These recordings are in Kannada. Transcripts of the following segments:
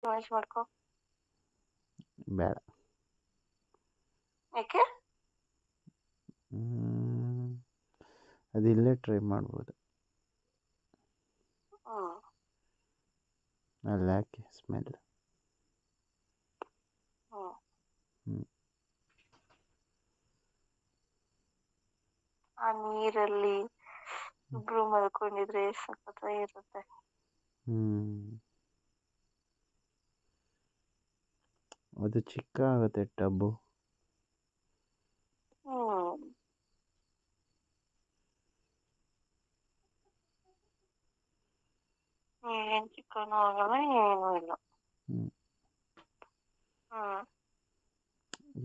ವಾಯ್ಸ್ ಮಾಡ್ಕೊ. ಬೇಡ. ಯಾಕೆ? ಅದಿಲ್ಲೇ ಟ್ರೈ ಮಾಡ್ಬೋದು. ಅಲ್ಲಿ ಯಾಕೆ ಸ್ಮೆಲ್? ಆ ನೀರಲ್ಲಿ ಇಬ್ರು ಮಲ್ಕೊಂಡಿದ್ರೆ ಸಖತ್ತಾಗಿರುತ್ತೆ. ಅದು ಚಿಕ್ಕ ಆಗುತ್ತೆ ಟಬ್ಬು. ಏನ್ ಚಿಕ್ಕನೂ ಆಗಲ್ಲ, ಏನೂ ಇಲ್ಲ.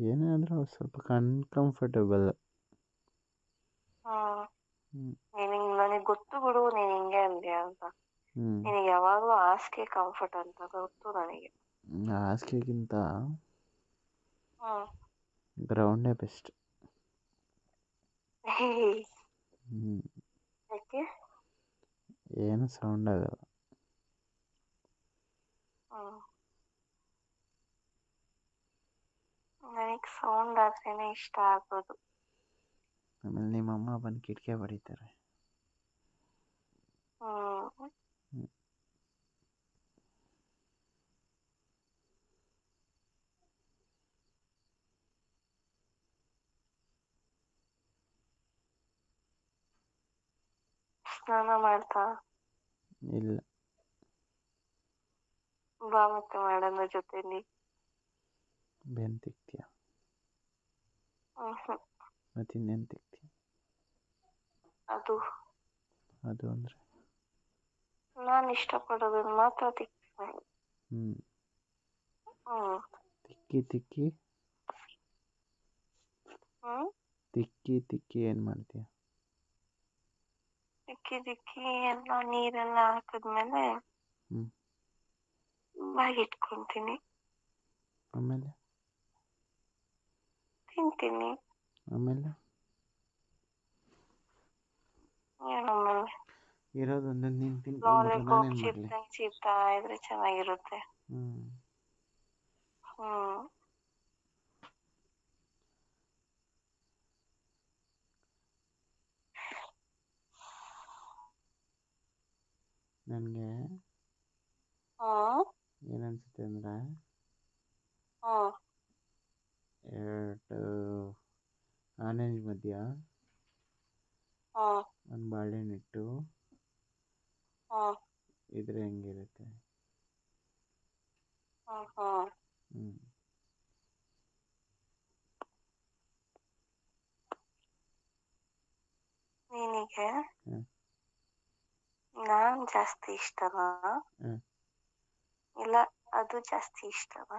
ಏನಾದರೂ ಸ್ವಲ್ಪ ಅನ್ಕಂಫರ್ಟೇಬಲ್. ನನಗೆ ಗೊತ್ತು ಬಿಡು, ನೀನ್ ಹಿಂಗೆ ಅಂದ್ಯಾ ಅಂತ. ನಿನಗೆ ಯಾವಾಗ್ಲೂ ಹಾಸಿಗೆ ಕಂಫರ್ಟ್ ಅಂತ ಗೊತ್ತು ನನಗೆ. ಹಾಸಿಗೆಗಿಂತ ಗ್ರೌಂಡೇ ಬೆಸ್ಟ್. ಯಾಕೆ? ಏನು ಸೌಂಡ್ ಆಗಲ್ಲ. ನನಗೆ ಸೌಂಡ್ ಆದ್ರೇನೆ ಇಷ್ಟ ಆಗೋದು. ಆಮೇಲೆ ನಿಮ್ಮಮ್ಮ ಬಂದು ಕಿಟಕಿ ಬಡಿತಾರೆ. ಸ್ನಾನ ಮಾಡ್ತಾ? ಇಲ್ಲ. ಬಾ ಮತ್ತೆ ಮಾಡೋಣ ಜೊತೆಲಿ. ಬೆನ್ ತಿಕ್ತೀಯ? ಮತ್ತೆ ಇನ್ನೇನು ತಿಕ್ತೀಯ? ಅದು ಅಂದರೆ ನಾನು ಇಷ್ಟಪಡೋದನ್ನ ಮಾತ್ರ ತಿಕ್ತೀನಿ. ತಿಕ್ಕಿ ತಿಕ್ಕಿ ಏನು ಮಾಡ್ತೀಯ? ತಿಕ್ಕಿ ಎಲ್ಲ ನೀರೆಲ್ಲ ಹಾಕಿದ್ಮೇಲೆ ಬಾಯಿಗಿಟ್ಕೊಂತೀನಿ. ಆಮೇಲೆ ತಿಂತೀನಿ. ಆಮೇಲೆ ಏನಾಮೇಲೆ ಇರೋದೊಂದು ನೀನು ತಿನ್ಕೊಂಡ್ಬಿಟ್ರೆ ಲಾಲಿಪಾಪ್ ನಾನೇನು ಮಾಡಲಿ? ಚೀಪ್ತಾ ಇದ್ರೆ ಚೆನ್ನಾಗಿರುತ್ತೆ. ನನಗೆ ಏನನ್ಸುತ್ತೆ ಅಂದರೆ, 2 ಆನೆಂಜ್ ಮಧ್ಯ ಒಂದು ಬಾಳೆಹಣ್ಣಿಟ್ಟು ಇದ್ರೆ ಹೆಂಗಿರುತ್ತೆ? ನಿನಗೆ ನಾನ್ ಜಾಸ್ತಿ ಇಷ್ಟನಾ ಇಲ್ಲ ಅದು ಜಾಸ್ತಿ ಇಷ್ಟನಾ?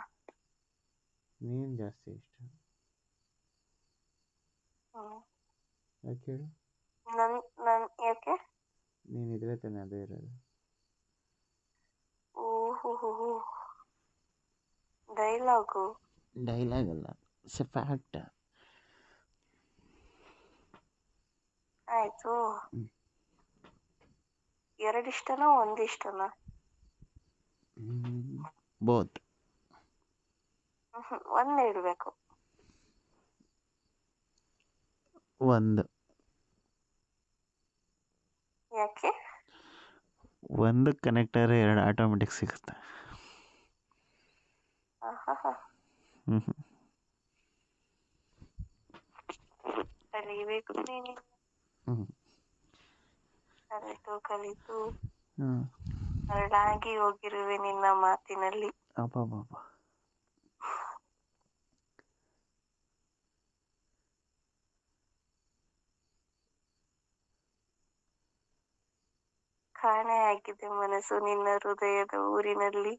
ನೀನು ಜಾಸ್ತಿ ಇಷ್ಟ. ಯಾಕೆ ಹೇಳು? ಯಾಕೆ? ನೀನಿದ್ರೆ ತಾನೇ ಅದೇ ಇರೋದು. ಓಹೋ, ಡೈಲಾಗ್ ಅಲ್ಲ, ಇಟ್ಸ್ ಎ ಫ್ಯಾಕ್ಟ್. ಆಯ್ತು. 2 ಇಷ್ಟನಾ 1 ಇಷ್ಟನಾ? ಬೋತ್. 1 ಇಡಬೇಕು. 1. ಯಾಕೆ? 1 ಕನೆಕ್ಟ್ ಆದರೆ 2 ಆಟೋಮೆಟಿಕ್ ಸಿಗುತ್ತೆ. ಕಲಿಬೇಕು ನೀನು. ಕಲಿತು ಹರಡಾಗಿ ಹೋಗಿರುವೆ ನಿನ್ನ ಮಾತಿನಲ್ಲಿ. ಕಾಣೆಯಾಗಿದೆ ಮನಸ್ಸು ನಿನ್ನ ಹೃದಯದ ಊರಿನಲ್ಲಿ.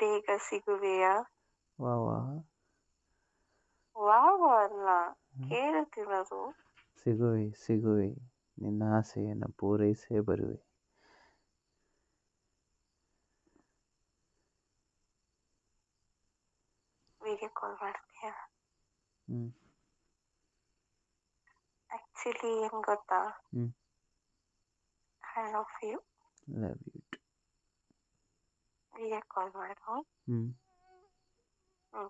ಬೇಗ ಸಿಗುವೆಯಾ? ವಾವ ಅಲ್ಲ, ಕೇಳುತ್ತಿರೋದು. ಸಿಗುವೆ, ನಿನ್ನ ಆಸೆಯನ್ನು ಪೂರೈಸೇ ಬರುವೆ. ವಿಡಿಯೋ ಕಾಲ್ ಮಾಡ್ತೀಯಾ? ಆಕ್ಚುಲಿ ಏನ್ ಗೊತ್ತಾ? I love you. ಈಗ ಕಾಲ್ ಮಾಡು. ಹ್ಞೂ ಹ್ಮ್